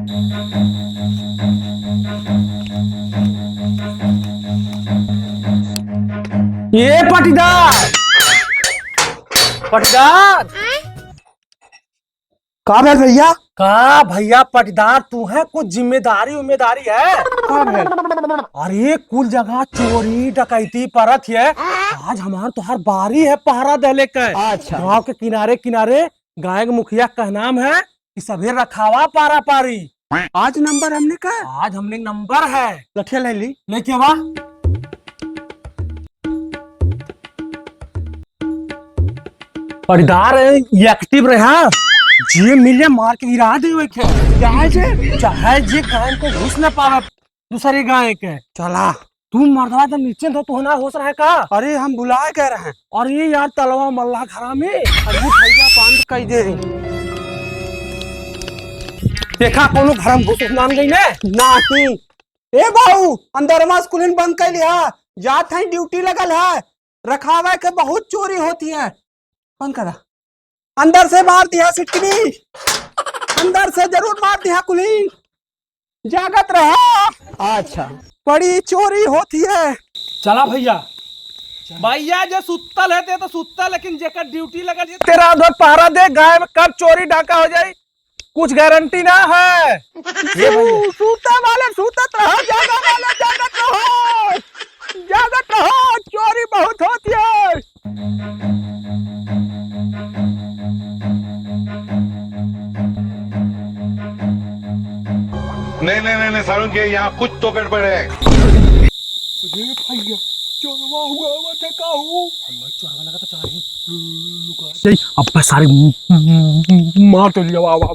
ये पटीदार पटीदार का भेल भैया? का भैया पटीदार तू है कुछ जिम्मेदारी उम्मेदारी है? का भेल? अरे कुल जगह चोरी डकैती परत है। आज हमार तोहार बारी है पहरा देले के। अच्छा। गाँव के किनारे किनारे गाय के मुखिया का नाम है कि सभी रखावा पारा पारी। आज नंबर हमने का आज हमने नंबर है। लठिया ले ली। लेके वाह पटीदार एक्टिव रहा जे मिले मार के गिरा दे चाहे जे गाय को घुस न पावे दूसरे गाय के। चला तू मर्दवा तो नीचे तो होना होश रहा है का? अरे हम बुलाए कह रहे हैं। अरे यार तलवा मल्ला खरा में अरे भैया बंद कर दे। देखा कोनो घर में घुस मान गई ने नहीं ए बाबू अंदर में स्कूल बंद कर लिया जात है ड्यूटी लगल है रखावा के बहुत चोरी होती है। बंद करा अंदर से मार दिया सिटनी अंदर से जरूर मार दिया कुलीन जागत रहा। अच्छा बड़ी चोरी होती है। चला भैया भैया जो सुतल है तो सुतल लेकिन जेकर ड्यूटी लगल है तेरा उधर पहरा दे गाय में कब चोरी डाका हो जाए कुछ गारंटी ना है। ये सूते वाले सूतत रहो जागत रहो चोरी बहुत होती है। नहीं सारुण के यहाँ कुछ तो गड़बड़ है। भैया चोरवा हुआ चोरवा लगा तो चला ही अब सारे मार तो लिया वाह वाह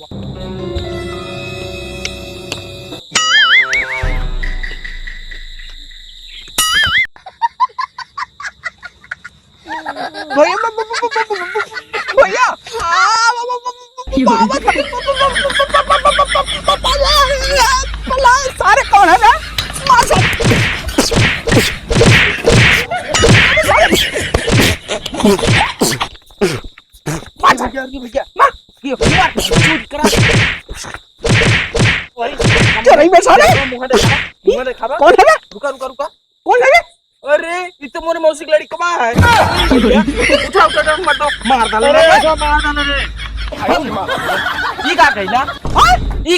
भैया सारे कौन है ना कौन है? रुका कौन है? अरे ये तो मोरे मौसी की लड़ी कमा है। उठा मत दो मार डालो रे ई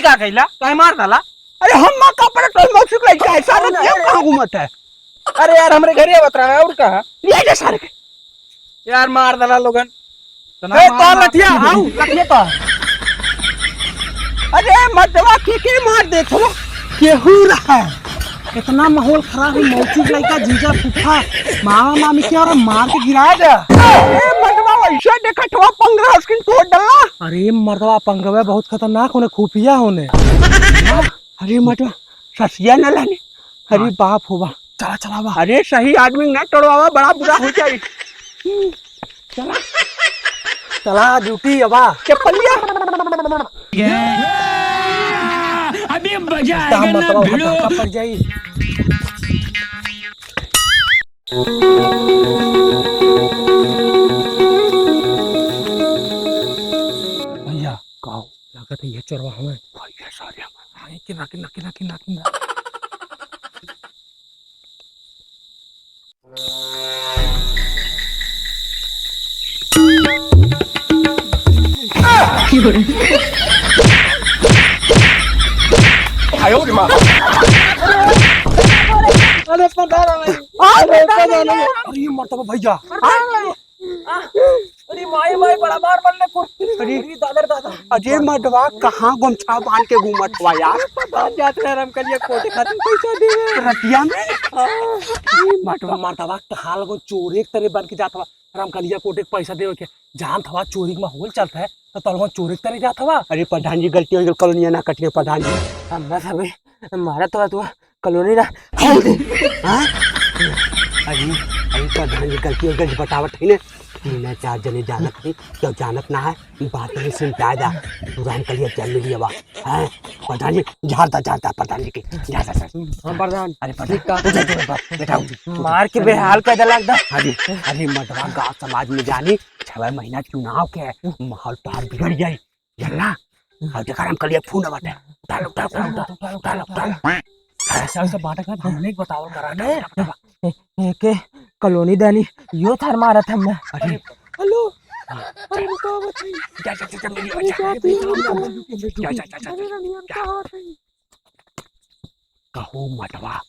का कहला काहे मार डाला? अरे हम मां का पर तो मौसी को लड़का है सारे कहां घूमत है? अरे यार हमरे घरे बतरा और कहा ले जा सारे के यार मार डाला लोगन ए तो लठिया आऊ लठिया तो अरे मर्दवा के मार दे थो केहू रहा है। इतना माहौल खराब है मौसी लड़का जीजा फूफा मामा मामी क्या और मार के गिरा दे। ए मर्दवा ऐसे देखत हुआ 15 स्किन तोड़ डाला। अरे मर्दवा पंगवे बहुत खतरनाक होने खुफिया होने। अरे मर्दवा ससिया न लाने अरे बाप होगा चला चला बा अरे सही आदमी न तोड़वावा बड़ा बुरा हो जाए। चला चला ड्यूटी अबा चप्पलिया अभी मजा आएगा ना भिड़ो। पड़ जाई भैया कहो लागत है ये चोरवा हमें भैया सारे हाँ किना अरे मरता भैया अरे माई बड़ा मार बनने को अरे दादा अजय मर्दवा कहाँ गमछा बांध के घूमत हुआ यार? जाते हैं हम कल ये कोटे खातिर पैसा दे रतिया में मटवा मरतवा कहाँ लगो चोरी एक तरह बन के जात हवा राम कलिया कोटे के पैसा देवे के जान थवा चोरी के माहौल चलता है तो तलवा चोरी के तरह जात हवा। अरे प्रधान जी गलती हो गई कॉलोनिया ना कटिए प्रधान जी हमरा सबे मारा तो कॉलोनी ना हाँ अरे प्रधान जी गलती हो गई बतावट है ना चार जने जानत है क्यों जानत ना है बात नहीं सुन पाया तुरंत कलिया चल मिली बा है प्रधान जी झाड़ता प्रधान जी के झाड़ता सर हम प्रधान अरे प्रधान बेटा मार के बेहाल कर देला एकदम। अरे मर्दवा गाँव समाज में जानी 6 महीना चुनाव के माहौल तो बिगड़ जाये जल्ला अब देखा हम कलिया फोन बाटे डालो डालो डालो डालो ऐसा वैसा बाटा का हमने एक बतावल कराने के कॉलोनी दानी यो थर मारा था मैं अरे हेलो अरे रुको बताइए जा जा जा मेरी अरे क्या जा जा जा जा कहो मटवा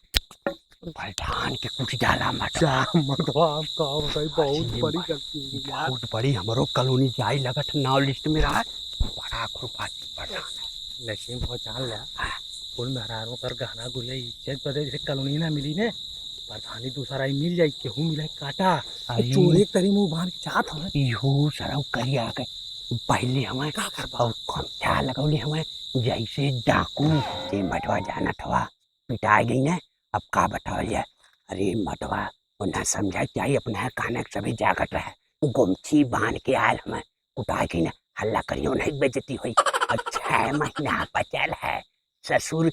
पलटान के कुछ डाला मत मर्दवा हम कहा बताई बहुत बड़ी गलती हो गई यार। बहुत बड़ी हमरो कॉलोनी जाई लगत नाव लिस्ट में रहा बड़ा खुरपाती पलटान है लेकिन बहुत जान लिया फुल मेहरारों कर गहना गुड़िया इज्जत बदे जैसे कॉलोनी ना मिली ने प्रधानी दूसरा ही मिल जाई केहू मिले काटा चोरी एक तरी मुंह बांध के चाहत हमें इहो सरौ करिया के पहले हमें का करबा और कम क्या लगौले हमें जैसे डाकू से मटवा जाना थवा पिटा गई ने अब का बतावल जाए अरे मटवा उन्हें समझा चाहिए अपना काने के सभी जागत रहे गुमछी बांध के आयल हमें कुटा के ना हल्ला करियो नहीं बेजती हुई और 6 महीना बचल है ससुर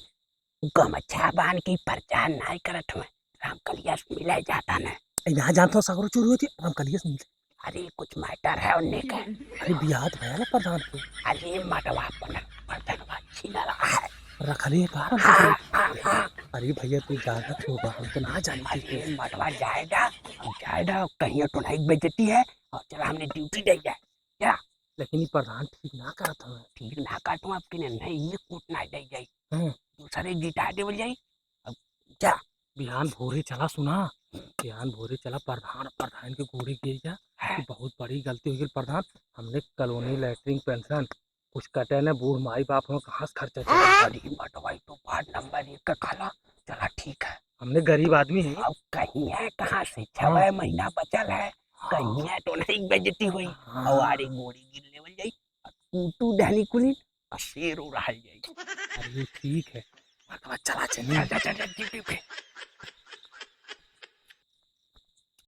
गमछा बांध के प्रचार नहीं करत हमें राम कलिया से मिला जाता न यहाँ जानता हूँ सागरो चोरी होती है हम कलिए सुन अरे कुछ मैटर है उन्हें का अरे बियाह तो है ना प्रधान को अरे मटवा बर्तनवा छीन रहा है रख लिए कहा अरे भैया तू जाना होगा हम तो ना जाने अरे मटवा जाएगा कहीं तो नहीं बेचती है और चला हमने ड्यूटी दे जाए क्या लेकिन ये प्रधान ठीक ना करता हूँ ठीक ना काटू आपके नहीं ये कूटना दे जाए दूसरे गिटा दे बोल जाए अब जा बिहान भोरे चला सुना बिहान भोरे चला प्रधान के गोड़ी गिर जा कि बहुत बड़ी गलती हो गई प्रधान हमने कॉलोनी लैटरिन पेंशन कुछ कटे न बूढ़ माई बाप हम कहाँ से खर्चा चला अरे मटवाई तो वार्ड नंबर 1 का खाला चला ठीक है हमने गरीब आदमी है अब कहीं है कहाँ से 6 महीना बचल है कहीं है तो नहीं बेजती हुई और आरे गोड़ी गिर लेवल जाई टूटू डहनी कुली शेर उड़ाल जाई अरे ठीक है चला चलिए जा ड्यूटी पे